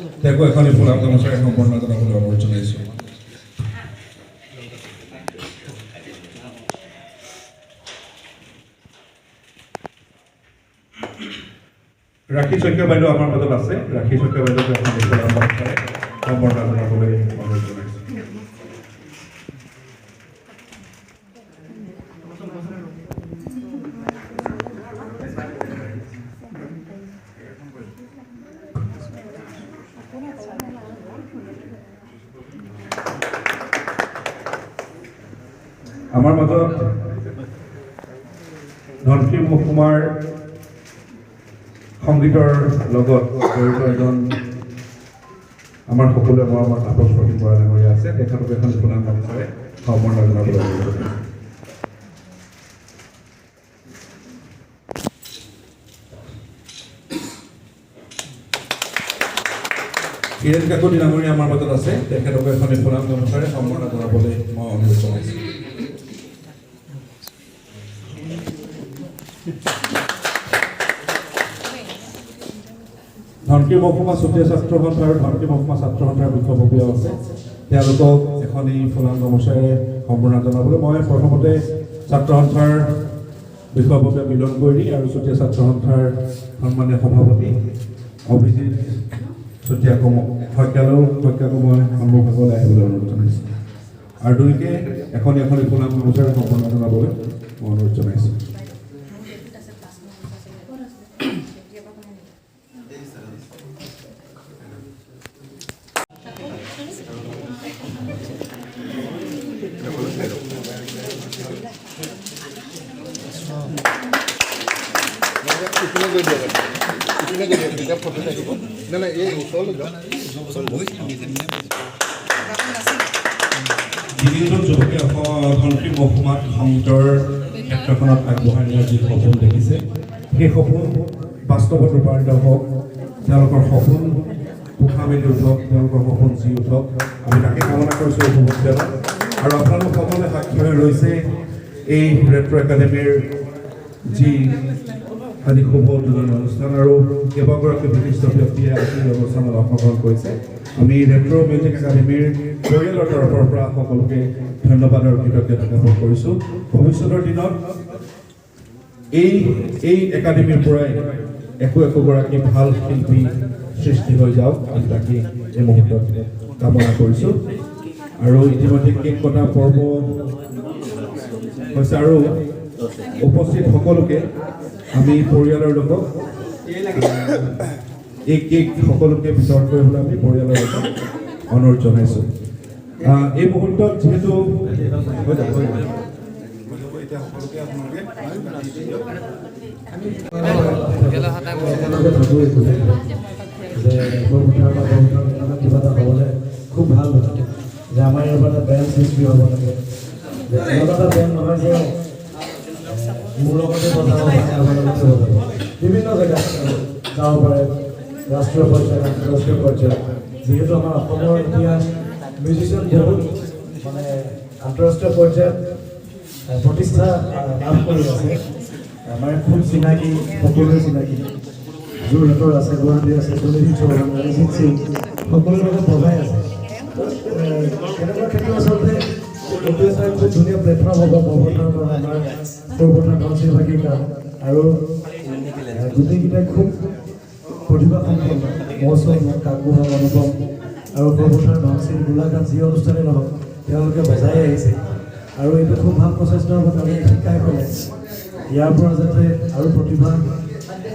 তেওঁকো এখন ফুলাম গামোচাৰে সম্বৰ্ধনা জনাবলৈ অনুৰোধ জনাইছোঁ। ৰাখী শইকীয়া বাইদেউ আমাৰ মাজত আছে। ৰাখী শইকীয়া বাইদেউক এখন ফুলাম গামোচাৰে সম্বৰ্ধনা জনাবলৈ অনুৰোধ জনাইছোঁ। আমাৰ মাজত ধনশী মহকুমাৰ সংগীতৰ লগত জড়িত এজন আমাৰ সকলোৱে মৰমৰ তাপস প্ৰতীক বৰা ডাঙৰীয়া আছে। তেখেতক এখন ফুলাম গামোচাৰে সম্বৰ্ধনা জনাবলৈ অনুৰোধ জনাইছোঁ। হীৰেণ কাকতি ডাঙৰীয়া আমাৰ মাজত আছে। তেখেতক এখন ফুলাম গামোচাৰে সম্বৰ্ধনা জনাবলৈ মই অনুৰোধ জনাইছোঁ। ধনশী মহকুমা চুতীয়া ছাত্ৰ সন্থা আৰু ধনশী মহকুমা ছাত্ৰ সন্থাৰ বিষয়ববীয়া আছে। তেওঁলোকক এখন এই ফুলাম গামোচাৰে সম্বৰ্ধনা জনাবলৈ মই প্ৰথমতে ছাত্ৰ সন্থাৰ বিষয়ববীয়া মিলন গৈৰী আৰু চুতীয়া ছাত্ৰ সন্থাৰ সন্মানীয় সভাপতি অভিজিত চুতীয়াকো শইকীয়াকো মই সন্মুখলৈ আহিবলৈ অনুৰোধ জনাইছোঁ। আৰু দুয়োকে এখন ফুলাম গামোচাৰে সম্বৰ্ধনা জনাবলৈ মই অনুৰোধ জনাইছোঁ। যিকেইজন যুৱকে ধনশী মহকুমাত সংগীতৰ ক্ষেত্ৰখনত আগবঢ়াই নিয়াৰ যি সপোন দেখিছে, সেই সপোন বাস্তৱত ৰূপায়িত হওক, তেওঁলোকৰ সপোন পোখা মেলি উঠক, তেওঁলোকৰ সপোন জি উঠক, আমি তাকে কামনা কৰিছোঁ এই মুহূৰ্তত। আৰু আপোনালোক সকলোৱে সাক্ষী হৈ ৰৈছে এই ৰেট্ৰ' একাডেমীৰ যি আজি শুভ উদ্বোধনী অনুষ্ঠান আৰু কেইবাগৰাকী বিশিষ্ট ব্যক্তিয়ে আজি এই অনুষ্ঠানত অংশগ্ৰহণ কৰিছে। আমি ৰেট্ৰ' মিউজিক একাডেমীৰ পৰিয়ালৰ তৰফৰ পৰা সকলোকে ধন্যবাদ আৰু কৃতজ্ঞতা জ্ঞাপন কৰিছোঁ। ভৱিষ্যতৰ দিনত এই একাডেমীৰ পৰাই একোগৰাকী ভাল শিল্পী সৃষ্টি হৈ যাওক, আমি তাকে এই মুহূৰ্তত কামনা কৰিছোঁ। আৰু ইতিমধ্যে কেক কটা পৰ্ব হৈছে আৰু উপস্থিত সকলোকে আমি পৰিয়ালৰ লোকক এই কেক সকলোকে বিতৰণ কৰিবলৈ আমি পৰিয়ালৰ লোকক অনুৰোধ জনাইছোঁ। এই মুহূৰ্তত যিহেতু কিবা এটা হ'বলৈ খুব ভাল লাগে যে আমাৰ ইয়াৰ পৰা বেণ্ড সৃষ্টি হ'ব লাগে, এনেকুৱা এটা বেণ্ড নহয় যে মোৰ লগতে বজাব পাৰে, আমাৰ লগতে বজাব, বিভিন্ন জেগাত যাব পাৰে, ৰাষ্ট্ৰীয় পৰ্যায়ত আন্তঃৰাষ্ট্ৰীয় পৰ্যায়ত। যিহেতু আমাৰ অসমৰ এতিয়া মিউজিচিয়ান বহুত মানে আন্তঃৰাষ্ট্ৰীয় পৰ্যায়ত প্ৰতিষ্ঠা লাভ কৰি আছে। আমাৰ খুব চিনাকি, সকলোৰে চিনাকি, যোৰহাটৰ আছে, গুৱাহাটী আছে, সুনীল চৌহান, অৰিজিত সিং, সকলোৰে লগত বজাই আছে। এনেকুৱা ক্ষেত্ৰত আচলতে এইটো এটা খুব ধুনীয়া প্লেটফৰ্ম হ'ব পৰ্বতৰ কাৰণে, আমাৰ পৰ্বতৰ ধনশীলভাগীৰ কাৰণে। আৰু গোটেইকেইটাই খুব প্ৰতিভাসম্পন্ন, মৌচুম, কাকু হওক, অনুপম আৰু পৰ্বতৰ ধনশীল, গোলাঘাট যি অনুষ্ঠানেই নহওক তেওঁলোকে বজাই আহিছে। আৰু এইটো খুব ভাল প্ৰচেষ্টা হ'ব, আমি শিকাই পেলাই ইয়াৰ পৰা যাতে আৰু প্ৰতিভা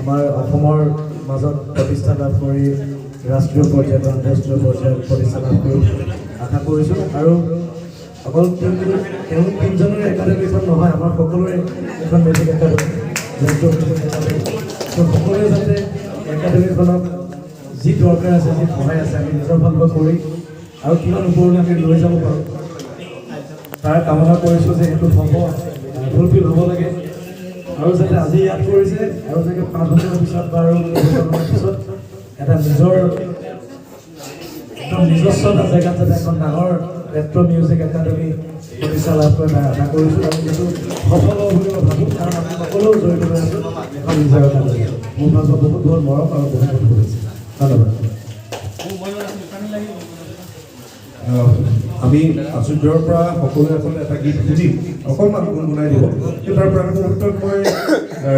আমাৰ অসমৰ মাজত প্ৰতিষ্ঠা লাভ কৰি ৰাষ্ট্ৰীয় পৰ্যায়ত আন্তঃৰাষ্ট্ৰীয় পৰ্যায়ত প্ৰতিষ্ঠা লাভ কৰি আশা কৰিছোঁ। আৰু অকল তেওঁ তিনিজনৰে একাডেমীখন নহয়, আমাৰ সকলোৰে এখন মিউজিক একাডেমী, সকলোৱে যাতে একাডেমীখনক যি দৰকাৰ আছে, যি সহায় আছে, আমি নিজৰ ফালৰ পৰা কৰি আৰু কিমান ওপৰলৈ আমি লৈ যাব পাৰোঁ তাৰ কামনা কৰিছোঁ যে সেইটো হ'ব, ফুলফিল হ'ব লাগে। আৰু যাতে আজি ইয়াত কৰিছে আৰু চাগে 5 বছৰৰ পিছত বা আৰু পিছত এটা নিজৰ একদম নিজস্ব এটা জেগাত যাতে এখন ডাঙৰ ৰেট্ৰ' মিউজিক একাডেমী প্ৰতিষ্ঠা লাভ কৰি আশা কৰিছোঁ। আৰু যিটো সফল হ'ব বুলি মই ভাবোঁ, কাৰণ আমি সকলো জড়িত হৈ আছোঁ এখন নিজৰ একাডেমী। মোৰ মাজত বহুত বহুত মৰম আৰু বহুত বহুত শুভেচ্ছা। ধন্যবাদ। আমি আচুৰ্যৰ পৰা সকলোৱে আচলতে এটা গীত শুনিম অকণমান গুণগুণাই দিব কিন্তু তাৰ পৰা মুহূৰ্তত মই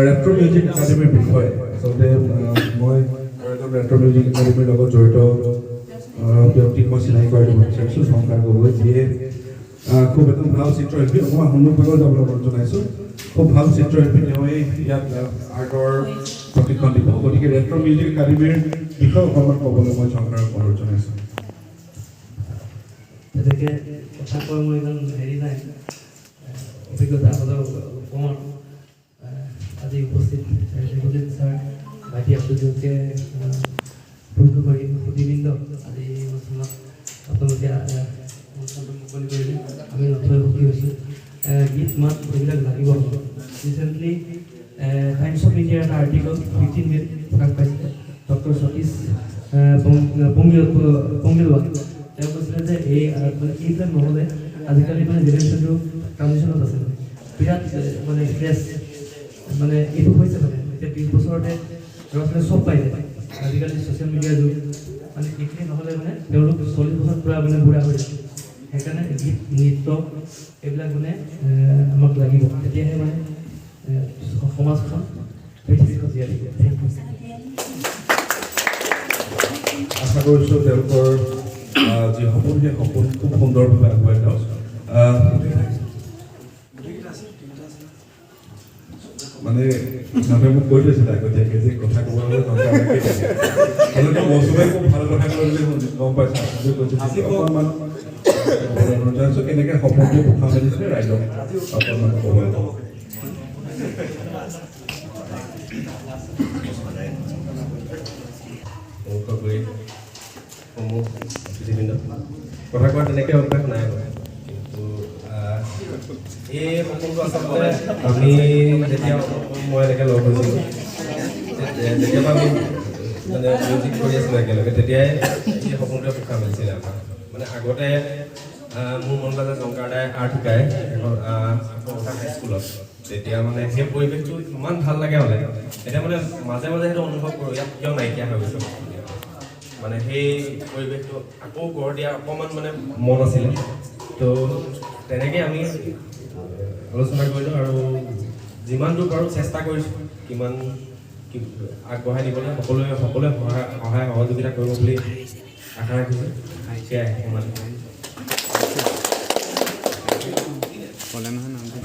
ৰেট্ৰ' মিউজিক একাডেমীৰ বিষয়ে আচলতে মই এজন ৰেট্ৰ' মিউজিক একাডেমীৰ লগত জড়িত ব্যক্তিক মই চিনাকি কৰি দিব বিচাৰিছোঁ শংকাৰ গগৈ যিয়ে খুব এজন ভাল চিত্ৰশিল্পী অকণমান সন্মুখভাগত যাবলৈ অনুৰোধ জনাইছোঁ খুব ভাল চিত্ৰশিল্পী তেওঁৱেই ইয়াত আৰ্টৰ প্ৰশিক্ষণ দিব গতিকে ৰেট্ৰ' মিউজিক একাডেমীৰ বিষয়ে অকণমান ক'বলৈ মই শংকাৰক অনুৰোধ জনাইছোঁ তেনেকৈ কথা কোৱা মোৰ ইমান হেৰি নাই অভিজ্ঞতা হ'লেও অকণমান আজি উপস্থিত ছাৰ ভাইটি আপোনালোকে পৰীক্ষা কৰি সুধিবৃন্দ আজি অনুষ্ঠানত আপোনালোকে অনুষ্ঠানটো মুকলি কৰিলে আমি নথৈ সুখী হৈছোঁ গীত মাত এইবিলাক লাগিব ৰিচেণ্টলি টাইমছ অফ ইণ্ডিয়াৰ এটা আৰ্টিকল 15 মে'ত প্ৰকাশ পাইছিলে ডক্টৰ সতীশ পংগেলৱা তেওঁ কৈছিলে যে এই মানে এইবিলাক নহ'লে আজিকালি মানে জেনেৰেশ্যনটো ট্ৰানজিশ্যনত আছে মানে বিৰাট মানে ফ্ৰেছ মানে এইটো হৈছে মানে এতিয়া 20 বছৰতে ল'ৰা ছোৱালী চব পাই যায় আজিকালি ছ'চিয়েল মিডিয়াৰ যুগ মানে এইখিনি নহ'লে মানে তেওঁলোক 40 বছৰ পূৰা মানে বুঢ়া হৈ যায় সেইকাৰণে গীত নৃত্য এইবিলাক মানে আমাক লাগিব তেতিয়াহে মানে সমাজখন পৃথিৱীখন জীয়াই থাকিব থেংক ইউ আশা কৰিছোঁ তেওঁলোকৰ যি সপোন সেই সপোন খুব সুন্দৰভাৱে আগুৱাই যাওক মানে মানুহে মোক কৈ থৈছিলে আগতীয়াকৈ যে কথা ক'বলৈ তেওঁলোকে মৌচুমে খুব ভাল কথা কয় বুলি গম পাইছে অকণমান কেনেকৈ সপোনটো পোখা মেলিছে ৰাইজক অকণমান ক'বলৈ কথা কোৱা তেনেকৈ অভ্যাস নাই কিন্তু এই সপোনটো আচলতে আমি যেতিয়া মই এনেকৈ লগ হৈছিলোঁ যেতিয়াবা আমি মানে মিউজিক কৰি আছিলোঁ একেলগে তেতিয়াই এই সপোনটোৱে পোখা মেলিছিলে আমাৰ মানে আগতে মোৰ মন যায় জংকাৰদাই আৰ্ট শিকায় এখন হাইস্কুলত তেতিয়া মানে সেই পৰিৱেশটো ইমান ভাল লাগে মানে এতিয়া মানে মাজে মাজে সেইটো অনুভৱ কৰোঁ ইয়াত কিয় নাইকিয়া হৈ গৈছে মানে সেই পৰিৱেশটো আকৌ গঢ় দিয়া অকণমান মানে মন আছিলে তো তেনেকৈ আমি আলোচনা কৰিলোঁ আৰু যিমান দূৰ পাৰোঁ চেষ্টা কৰিছোঁ কিমান আগবঢ়াই নিবলৈ সকলোৱে সহায় সহযোগিতা কৰিব বুলি আশা ৰাখিছোঁ সেয়াই সমান ক'লে নহয় নামটো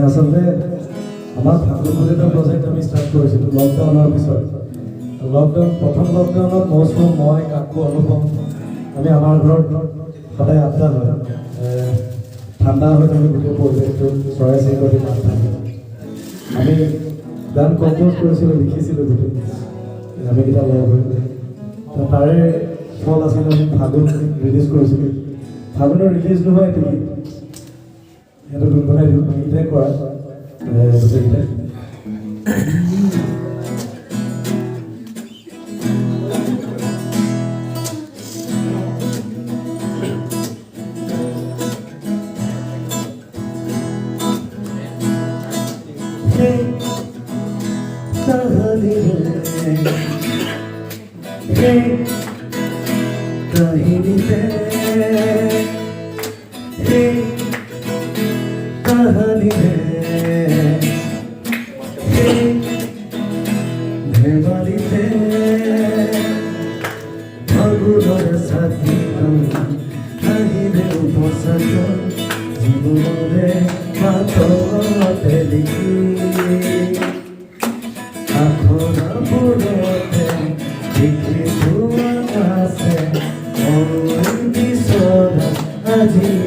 আচলতে আমাৰ ফাগুনখনিতৰ প্ৰজেক্ট আমি ষ্টাৰ্ট কৰিছিলোঁ লকডাউনৰ পিছত প্ৰথম লকডাউনত মৌচুম মই কাকু অনুপম আমি আমাৰ ঘৰত সদায় আড্ডা হয় ঠাণ্ডা হৈ থাকে গোটেই পৰিৱেশটো চৰাই চিৰিকটি মাত থাকে আমি গান কম্প'জ কৰিছিলোঁ লিখিছিলোঁ গোটেই আমিকেইটা লগ হৈ তাৰে ফল আছিলে আমি ফাগুন ৰিলিজ কৰিছিলোঁ ফাগুনৰ ৰিলিজ নহয় এইটো গীত সেইটো গুণগুণাই দিওঁ গীতে কৰা গোটেইকেইটাই জীবনে মাততে লিখি আখৰাবোৰতে লিখি থোৱা আছে বিচৰা আজি